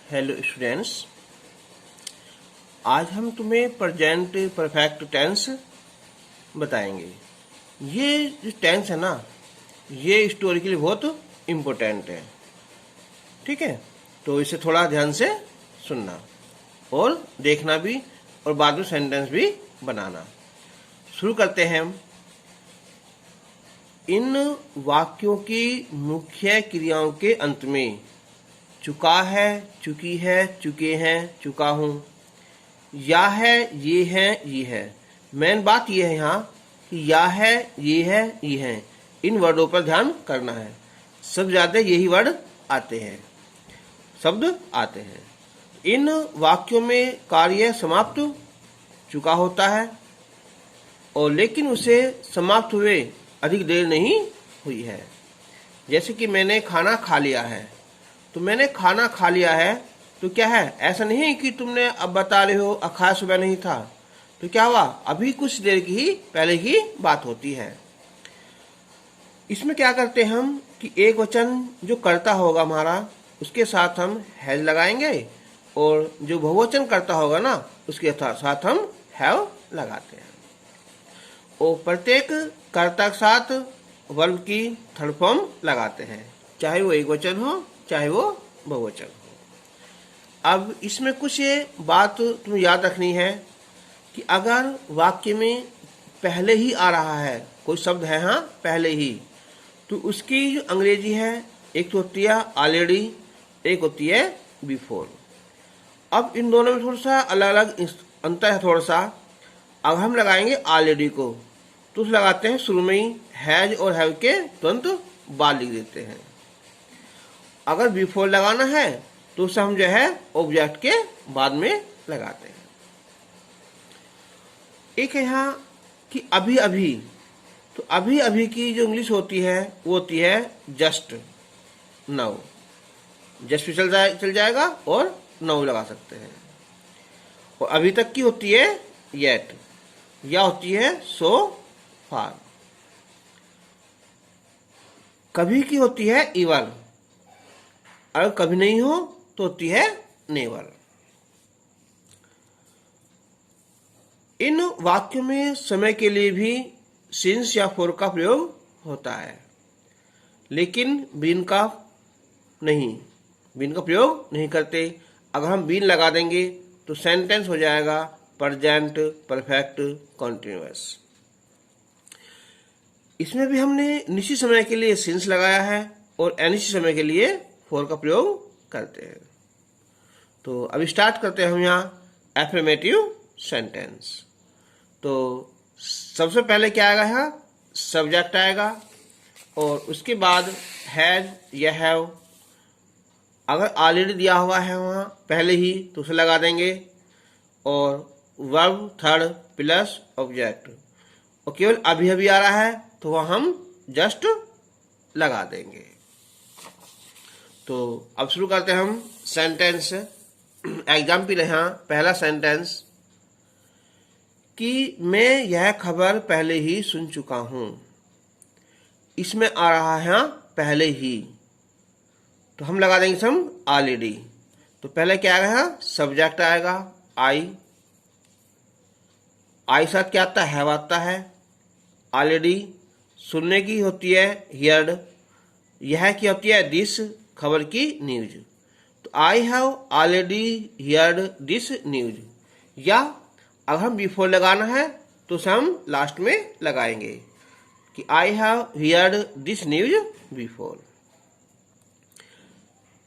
Hello students, आज हम तुम्हें प्रेजेंट परफेक्ट टेंस बताएंगे। ये जो टेंस है ना, ये हिस्टोरिकली बहुत इम्पोर्टेंट है। ठीक है, तो इसे थोड़ा ध्यान से सुनना और देखना भी, और बाद में सेंटेंस भी बनाना। शुरू करते हैं हम। इन वाक्यों की मुख्य क्रियाओं के अंत में चुका है, चुकी है, चुके हैं, चुका हूँ, या है, ये है। मेन बात यह है यहाँ कि या है, ये है। इन वर्डों पर ध्यान करना है। सब ज्यादा यही वर्ड आते हैं, शब्द आते हैं। इन वाक्यों में कार्य समाप्त चुका होता है, और लेकिन उसे समाप्त हुए अधिक देर नहीं हुई है। जैसे कि मैंने खाना खा लिया है, तो मैंने खाना खा लिया है तो क्या है, ऐसा नहीं कि तुमने अब बता रहे हो खाया सुबह नहीं था, तो क्या हुआ, अभी कुछ देर की ही पहले की बात होती है। इसमें क्या करते हैं हम कि एक वचन जो कर्ता होगा हमारा, उसके साथ हम हैज लगाएंगे, और जो बहुवचन कर्ता होगा ना, उसके साथ हम हैव लगाते हैं। और प्रत्येक कर्ता के साथ वर्ब की थर्ड फॉर्म लगाते हैं, चाहे वो एक वचन हो चाहे वो बहुवचन हो। अब इसमें कुछ ये बात तुम्हें याद रखनी है कि अगर वाक्य में पहले ही आ रहा है, कोई शब्द है हाँ पहले ही, तो उसकी जो अंग्रेजी है, एक तो होती है ऑलरेडी, एक होती है बिफोर। अब इन दोनों में थोड़ा सा अलग अलग अंतर है थोड़ा सा। अब हम लगाएंगे ऑलरेडी को, तो उसे लगाते हैं शुरू में ही, हैज और हैव के तुरंत बाद लिख देते हैं। अगर बिफोर लगाना है तो उसे हम जो है ऑब्जेक्ट के बाद में लगाते हैं। एक है यहाँ कि अभी अभी, तो अभी अभी की जो इंग्लिश होती है वो होती है जस्ट नाउ। जस्ट भी चल जाएगा और नाउ लगा सकते हैं। और अभी तक की होती है येट, या होती है सो फार। कभी की होती है इवर, अगर कभी नहीं हो तो होती है नेवर। इन वाक्यों में समय के लिए भी सिंस या फॉर का प्रयोग होता है, लेकिन बीन का नहीं, बीन का प्रयोग नहीं करते। अगर हम बीन लगा देंगे तो सेंटेंस हो जाएगा प्रेजेंट परफेक्ट कॉन्टिन्यूअस। इसमें भी हमने निश्चित समय के लिए सिंस लगाया है, और अनिश्चित समय के लिए फॉर का प्रयोग करते हैं। तो अभी स्टार्ट करते हैं हम यहाँ एफर्मेटिव सेंटेंस। तो सबसे पहले क्या आएगा, यहाँ सब्जेक्ट आएगा, और उसके बाद हैज या हैव। अगर ऑलरेडी दिया हुआ है वहाँ पहले ही तो उसे लगा देंगे, और वर्ब थर्ड प्लस ऑब्जेक्ट। और केवल अभी अभी आ रहा है तो वह हम जस्ट लगा देंगे। तो अब शुरू करते हैं हम सेंटेंस। एग्जाम्पल है यहाँ पहला सेंटेंस कि मैं यह खबर पहले ही सुन चुका हूं। इसमें आ रहा है पहले ही, तो हम लगा देंगे हम ऑलरेडी। तो पहले क्या आएगा, सब्जेक्ट आएगा आई। आई साथ क्या आता है, हैव आता है। ऑलरेडी सुनने की होती है हियर्ड। यह की होती है दिस, खबर की न्यूज। तो I have already heard this news. या अगर हम बिफोर लगाना है तो उसे हम लास्ट में लगाएंगे कि I have heard this news before.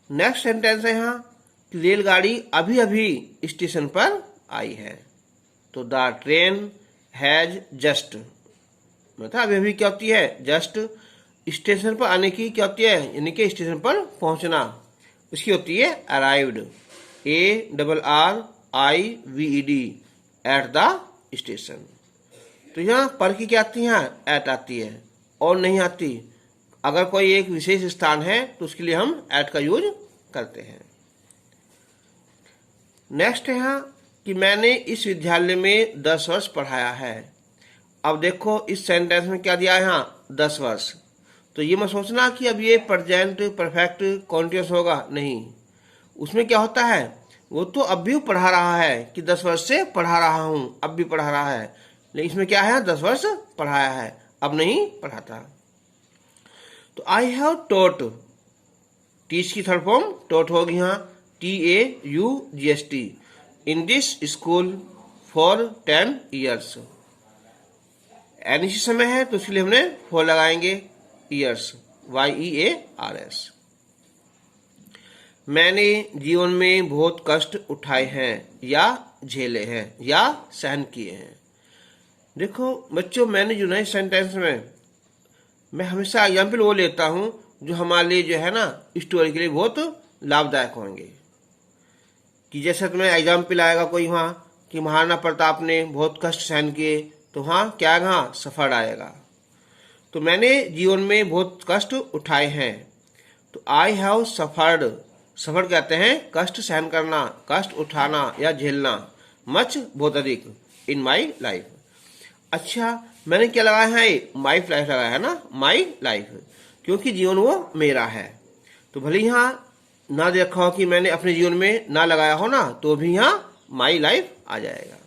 Next sentence है यहाँ कि रेलगाड़ी अभी अभी स्टेशन पर आई है। तो द ट्रेन हैज जस्ट, मतलब अभी अभी क्या होती है, जस्ट। स्टेशन पर आने की क्या होती है, यानी कि स्टेशन पर पहुंचना, उसकी होती है arrived, ARRIVED, at the station. तो यहाँ पर की क्या आती है, एट आती है, और नहीं आती। अगर कोई एक विशेष स्थान है तो उसके लिए हम एट का यूज करते हैं। नेक्स्ट है यहाँ कि मैंने इस विद्यालय में 10 वर्ष पढ़ाया है। अब देखो इस सेंटेंस में क्या दिया है यहाँ, 10 वर्ष। तो ये मत सोचना कि अब ये प्रेजेंट परफेक्ट कॉन्टिन्यूअस होगा, नहीं। उसमें क्या होता है, वो तो अब भी पढ़ा रहा है कि 10 वर्ष से पढ़ा रहा हूं, अब भी पढ़ा रहा है, लेकिन इसमें क्या है, 10 वर्ष पढ़ाया है, अब नहीं पढ़ाता। तो आई हैव टॉट, टीच की थर्ड फॉर्म टॉट होगी यहाँ, TAUGHT, in this school for 10 years। एनिशी समय है तो इसलिए हमने फॉर लगाएंगे, ईयर्स, YEARS। मैंने जीवन में बहुत कष्ट उठाए हैं या झेले हैं या सहन किए हैं। देखो बच्चों, मैंने जो नए सेंटेंस में मैं हमेशा एग्जाम्पल वो लेता हूं जो हमारे लिए जो है ना स्टोरी के लिए बहुत लाभदायक होंगे। कि जैसे तुम्हें एग्जाम्पल आएगा कोई वहाँ कि महाराणा प्रताप ने बहुत कष्ट सहन किए, तो वहाँ क्या आएगा, सफर आएगा। तो मैंने जीवन में बहुत कष्ट उठाए हैं, तो आई हैव सफर्ड, सफर कहते हैं कष्ट सहन करना, कष्ट उठाना या झेलना, मच बहुत अधिक, इन माई लाइफ। अच्छा, मैंने क्या लगाया है, माई लाइफ लगाया है ना, माई लाइफ, क्योंकि जीवन वो मेरा है। तो भले यहाँ ना देखा हो कि मैंने अपने जीवन में ना लगाया हो ना, तो भी यहाँ माई लाइफ आ जाएगा।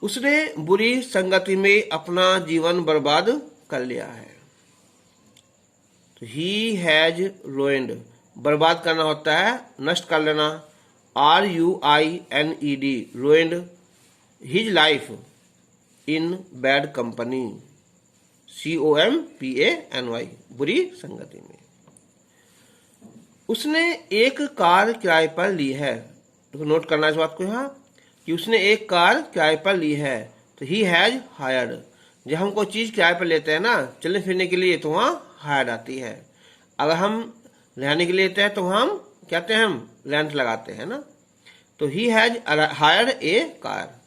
उसने बुरी संगति में अपना जीवन बर्बाद कर लिया है, तो ही हैज रुइंड, बर्बाद करना होता है नष्ट कर लेना, RUINED, ruined his life in bad company, COMPANY, बुरी संगति में। उसने एक कार किराए पर ली है, तो नोट करना इस बात को यहाँ कि उसने एक कार किराए पर ली है, तो ही हैज हायर्ड। जब हम कोई चीज़ किराए पर लेते हैं ना चलने फिरने के लिए, तो वहाँ हायर्ड आती है। अगर हम रहने के लिए लेते हैं तो हम कहते हैं, हम रेंट लगाते हैं ना। तो he has hired A car,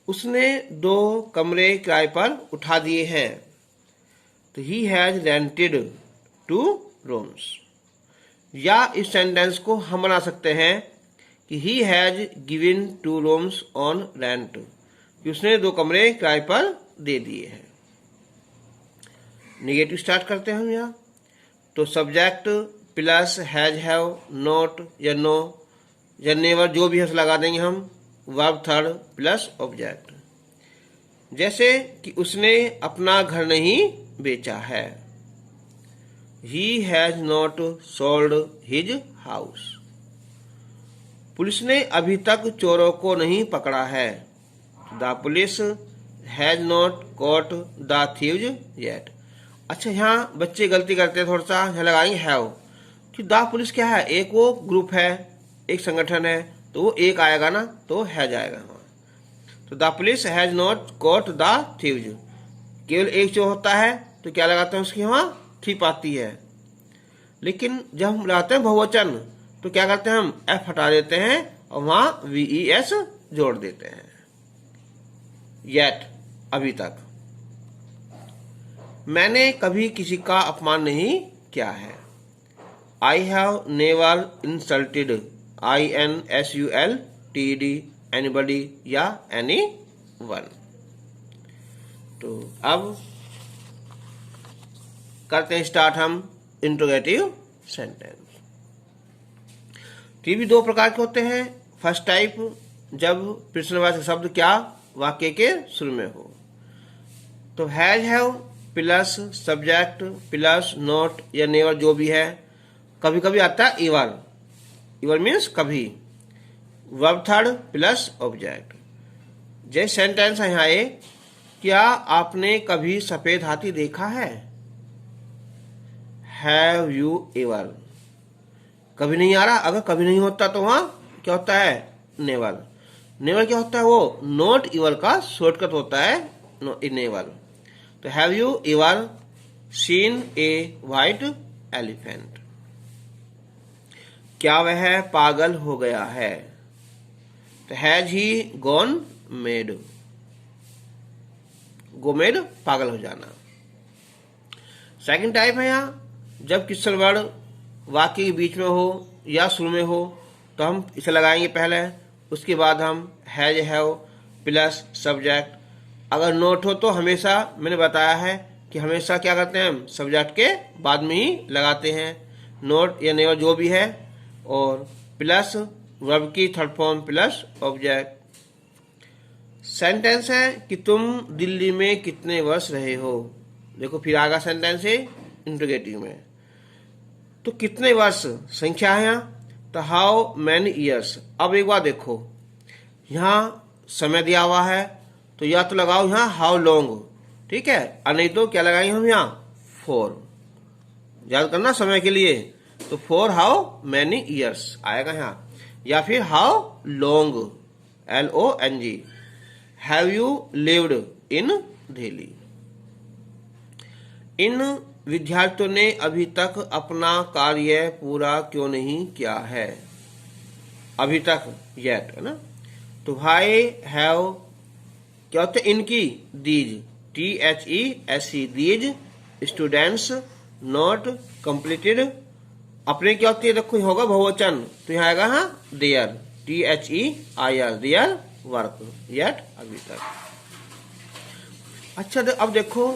उसने 2 कमरे किराए पर उठा दिए हैं, तो ही हैज रेंटेड 2 रूम्स। या इस सेंटेंस को हम बना सकते हैं कि he has given 2 rooms on rent, कि उसने 2 कमरे किराए पर दे दिए हैं। नेगेटिव स्टार्ट करते हैं हम यहाँ। तो subject plus has, have, not या नो या नेवर, जो भी है लगा देंगे हम, वर्ब थर्ड प्लस ऑब्जेक्ट। जैसे कि उसने अपना घर नहीं बेचा है, he has not sold his house. Police ने अभी तक चोरों को नहीं पकड़ा है, the police has not caught the thieves yet. अच्छा, यहाँ बच्चे गलती करते हैं थोड़ा सा, यहाँ लगाएंगे हैव, कि द पुलिस क्या है, एक वो ग्रुप है, एक संगठन है, तो वो एक आएगा ना, तो हैज आएगा वहाँ। तो the police has not caught the thieves, केवल एक चोर होता है तो क्या लगाते हैं उसकी वहाँ थीप आती है। लेकिन जब हम लगाते हैं बहुवचन तो क्या करते हैं, हम एफ हटा देते हैं और वहाँ VES जोड़ देते हैं, येट, अभी तक। मैंने कभी किसी का अपमान नहीं किया है, I have never insulted, INSULTED, anybody या एनीवन। तो अब करते हैं स्टार्ट हम इंट्रोगेटिव सेंटेंस। तो ये भी 2 प्रकार के होते हैं। फर्स्ट टाइप, जब प्रश्नवाचक शब्द क्या वाक्य के शुरू में हो। तो has, have plus subject plus not या नेवर जो भी है, कभी कभी आता है इवर, इवर मीन्स कभी, वर्ब थर्ड प्लस ऑब्जेक्ट। जैसे सेंटेंस है यहाँ ए, क्या आपने कभी सफेद हाथी देखा है, हैव यू एवर, कभी नहीं आ रहा, अगर कभी नहीं होता तो वहां क्या होता है, नेवर। नेवर क्या होता है, वो नॉट इवर का शॉर्टकट होता है, नेवर। तो have you ever seen a white elephant, क्या वह पागल हो गया है, तो has he gone made, go made पागल हो जाना। सेकंड टाइप है यहाँ, जब क्वेश्चन वर्ड वाक्य के बीच में हो या शुरू में हो तो हम इसे लगाएंगे पहले, उसके बाद हम हैज, हैव प्लस सब्जेक्ट। अगर नोट हो तो हमेशा मैंने बताया है कि हमेशा क्या करते हैं, हम सब्जेक्ट के बाद में ही लगाते हैं। नॉट या नेवर जो भी है, और प्लस वर्ब की third form plus object. Sentence है कि तुम दिल्ली में कितने वर्ष रहे हो। देखो फिर आगा सेंटेंस है इंट्रोगेटिव में। तो कितने वर्ष संख्या है यहाँ, तो हाउ मैनी ईयर्स। अब एक बार देखो यहाँ समय दिया हुआ है, तो या तो लगाओ यहाँ हाउ लॉन्ग, ठीक है, और नहीं तो क्या लगाएंगे हम यहाँ फॉर। याद करना समय के लिए, तो फॉर हाउ मैनी ईयर्स आएगा यहाँ, या फिर how long LONG have you lived in Delhi. इन विद्यार्थियों ने अभी तक अपना कार्य पूरा क्यों नहीं किया है। अभी तक येट है ना, तो भाई हैव क्या होता है इनकी, these THESE these students not completed. अपने क्या होती है, देखो होगा बहुवचन, तो यहाँ आएगा हाँ their THEIR their work yet अभी तक। अच्छा अब देखो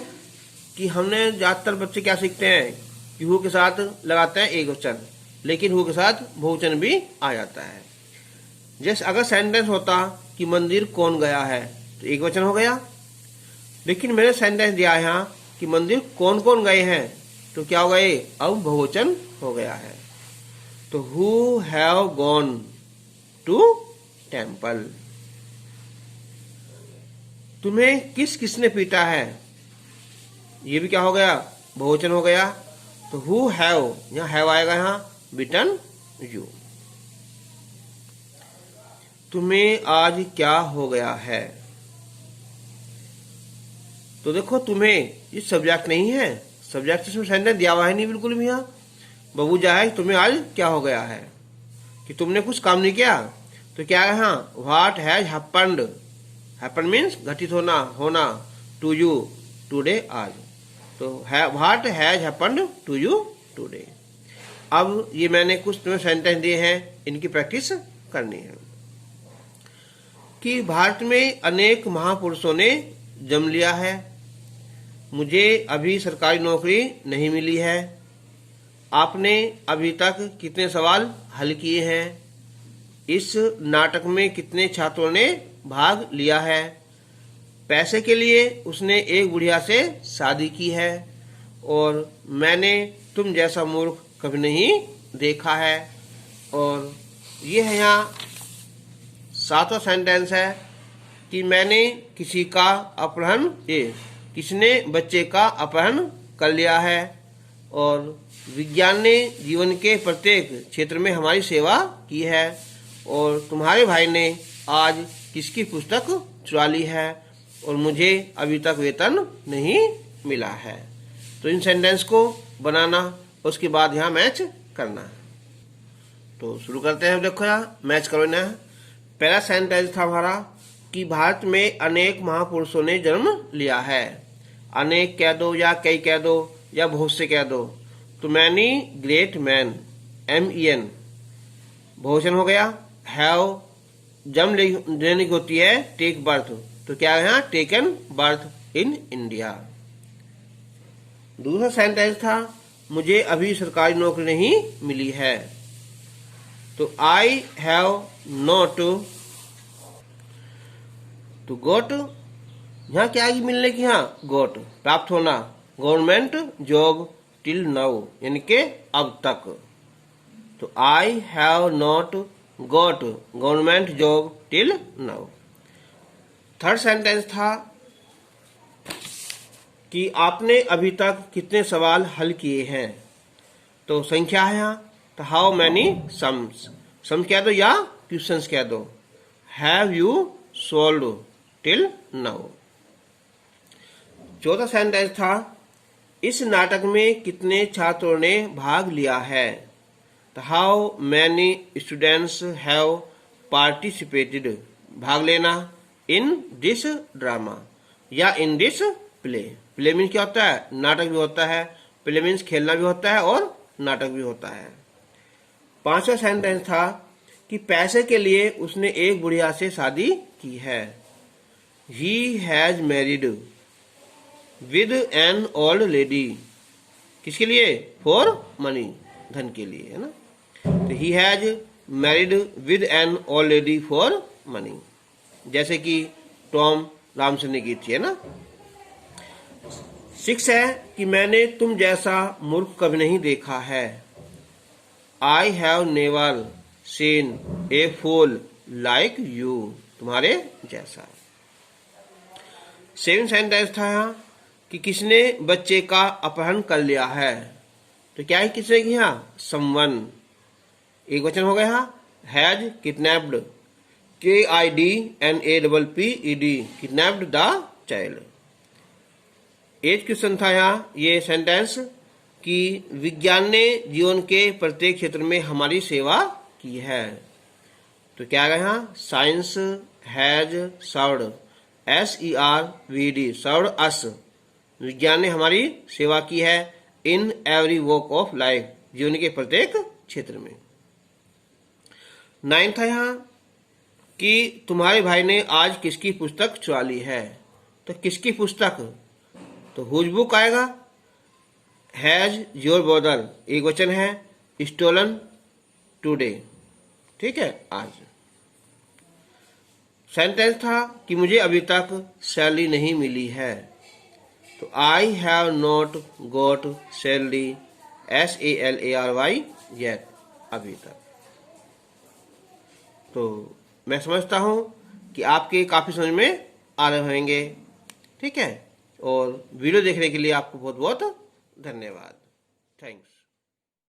कि हमने ज्यादातर बच्चे क्या सीखते हैं कि हु के साथ लगाते हैं एक वचन, लेकिन हु के साथ बहुवचन भी आ जाता है। जैसे अगर सेंटेंस होता कि मंदिर कौन गया है तो एक वचन हो गया, लेकिन मैंने सेंटेंस दिया है यहाँ कि मंदिर कौन कौन गए हैं, तो क्या हो गए, अब बहुवचन हो गया है। तो who have gone to temple. तुम्हें किस किसने पीटा है, ये भी क्या हो गया, बहुवचन हो गया। तो हु हैव, यहाँ हैव आएगा यहाँ बीटन यू। तुम्हें आज क्या हो गया है, तो देखो तुम्हें ये सब्जेक्ट नहीं है, सब्जेक्ट इसमें सेंटेंस दिया हुआ है नहीं बिल्कुल भी। यहाँ बबूजा है, तुम्हें आज क्या हो गया है, कि तुमने कुछ काम नहीं किया, तो क्या है यहाँ what has happened. Happen means घटित होना, होना, टू यू टुडे आज, तो what has happened to you today. अब ये मैंने कुछ तुम्हें सेंटेंस दिए हैं, इनकी प्रैक्टिस करनी है। कि भारत में अनेक महापुरुषों ने जन्म लिया है, मुझे अभी सरकारी नौकरी नहीं मिली है। आपने अभी तक कितने सवाल हल किए हैं। इस नाटक में कितने छात्रों ने भाग लिया है। पैसे के लिए उसने एक बुढ़िया से शादी की है, और मैंने तुम जैसा मूर्ख कभी नहीं देखा है। और ये है यहाँ सातवां सेंटेंस है कि मैंने किसी का अपहरण, किसने बच्चे का अपहरण कर लिया है, और विज्ञान ने जीवन के प्रत्येक क्षेत्र में हमारी सेवा की है, और तुम्हारे भाई ने आज किसकी पुस्तक चुरा ली है, और मुझे अभी तक वेतन नहीं मिला है। तो इन सेंटेंस को बनाना, उसके बाद यहाँ मैच करना है। तो शुरू करते हैं। देखो यहाँ मैच करो ना। पहला सेंटेंस था हमारा कि भारत में अनेक महापुरुषों ने जन्म लिया है। अनेक कह दो या कई कह दो या बहुत से कह दो, तो मैनी ग्रेट मैन MEN बहुवचन हो गया। हैव जन्म लेने की होती है टेक बर्थ, तो क्या है यहाँ टेकन बर्थ इन इंडिया। दूसरा सेंटेंस था मुझे अभी सरकारी नौकरी नहीं मिली है, तो आई हैव नॉट तो गोट, यहाँ क्या आएगी मिलने की, यहाँ गोट प्राप्त होना, गवर्नमेंट जॉब टिल नाउ यानी के अब तक, तो I have not got government job till now. Third sentence था कि आपने अभी तक कितने सवाल हल किए हैं, तो संख्या है यहाँ, तो हाउ मैनी सम्स, सम कह दो या क्वेश्चंस कह दो। Have you solved till now. चौथा सेंटेंस था इस नाटक में कितने छात्रों ने भाग लिया है, तो how many students have participated, भाग लेना, इन दिस ड्रामा या in this play. Play means क्या होता है, नाटक भी होता है, प्ले मीन्स खेलना भी होता है और नाटक भी होता है। पांचवा सेंटेंस था कि पैसे के लिए उसने एक बुढ़िया से शादी की है। He has married with an old lady, किसके लिए, फॉर मनी, धन के लिए, है ना। तो he has married with an old lady for money, जैसे कि टॉम राम से ने की थी, है ना। 6 है कि मैंने तुम जैसा मूर्ख कभी नहीं देखा है। I have never seen a fool like you, तुम्हारे जैसा। 7 सेंटेंस था यहाँ कि किसने बच्चे का अपहरण कर लिया है। तो क्या है किसने किया? समवन। एक वचन हो गया has kidnapped, KIDNAPPED, kidnapped the child. 8 question था यहाँ ये सेंटेंस कि विज्ञान ने जीवन के प्रत्येक क्षेत्र में हमारी सेवा की है। तो क्या आ गया यहाँ? Science has served, SERVD, served us, विज्ञान ने हमारी सेवा की है in every walk of life, जीवन के प्रत्येक क्षेत्र में। 9 था यहाँ कि तुम्हारे भाई ने आज किसकी पुस्तक चुरा ली है। तो किसकी पुस्तक? तो हुज बुक आएगा। हैज योर ब्रदर, एक वचन है, स्टोलन टुडे, ठीक है, आज। सेंटेंस था कि मुझे अभी तक सैलरी नहीं मिली है। तो I have not got salary, SALARY yet, अभी तक। तो मैं समझता हूं कि आपके काफी समझ में आ रहे होंगे, ठीक है। और वीडियो देखने के लिए आपको बहुत बहुत धन्यवाद। थैंक्स।